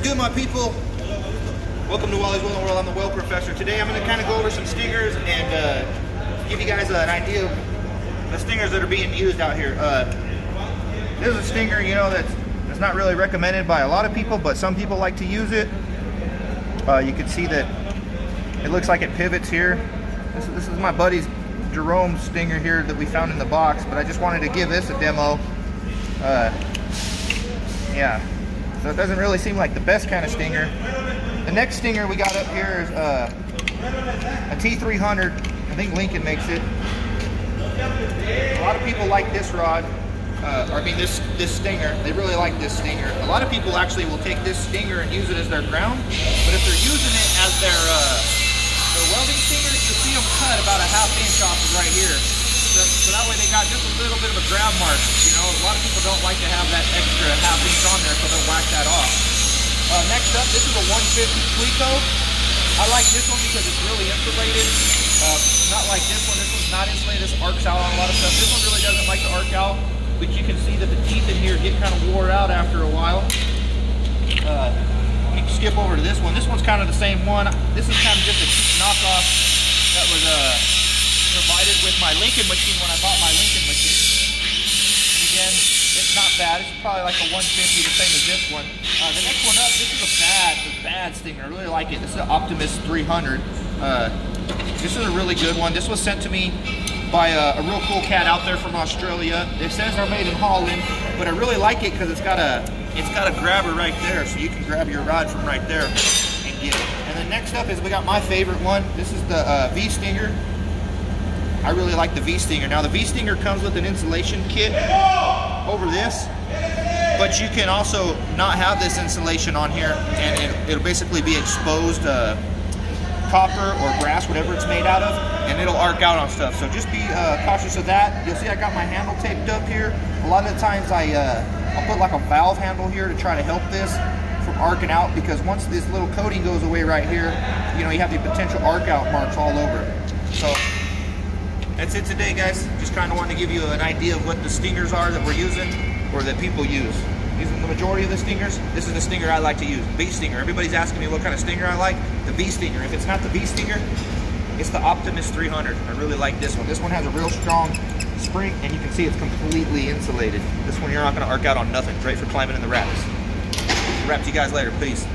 good, my people? Welcome to Wally's Welding World. I'm the weld professor. Today I'm going to kind of go over some stingers and give you guys an idea of the stingers that are being used out here. This is a stinger, you know, that's not really recommended by a lot of people, but some people like to use it. You can see that it looks like it pivots here. This is my buddy's Jerome stinger here that we found in the box, but I just wanted to give this a demo. Yeah, so it doesn't really seem like the best kind of stinger. The next stinger we got up here is a T300. I think Lincoln makes it. A lot of people like this rod, this stinger. They really like this stinger. A lot of people actually will take this stinger and use it as their ground, but if they're using it as their welding stinger, you'll see them cut about a ½ inch off of right here. So that way they got just a little bit of a grab mark. You know, a lot of people don't like to have that extra ½ inch on there, so they'll whack that off. Next up, this is a 150 Plico. I like this one because it's really insulated. Not like this one. This one's not insulated. This arcs out on a lot of stuff. This one really doesn't like to arc out, but you can see that the teeth in here get kind of wore out after a while. You can skip over to this one. This one's kind of the same one. This is kind of just a cheap knockoff that was provided with my Lincoln machine when I bought my Lincoln machine. And again, it's not bad. It's probably like a 150, the same as this one. The next one up, this is a bad stinger. I really like it. This is an Optimus 300. This is a really good one. This was sent to me by a real cool cat out there from Australia. It says they're made in Holland, but I really like it because it's got a grabber right there, so you can grab your rod from right there and get it. And then next up is we got my favorite one. This is the V stinger. I really like the V stinger. Now the V stinger comes with an insulation kit over this, but you can also not have this insulation on here, and it'll basically be exposed copper or brass, whatever it's made out of, and it'll arc out on stuff. So just be cautious of that. You'll see I got my handle taped up here. A lot of the times I'll put like a valve handle here to try to help this from arcing out, because once this little coating goes away right here, you know, you have the potential arc out marks all over it. So that's it today, guys. Just kind of wanted to give you an idea of what the stingers are that we're using, or that people use. Using the majority of the stingers, this is the stinger I like to use, V stinger. Everybody's asking me what kind of stinger I like. The V stinger. If it's not the V stinger, it's the Optimus 300. I really like this one. This one has a real strong spring, and you can see it's completely insulated. This one you're not going to arc out on nothing. Great for climbing in the wraps. Wrap to you guys later. Peace.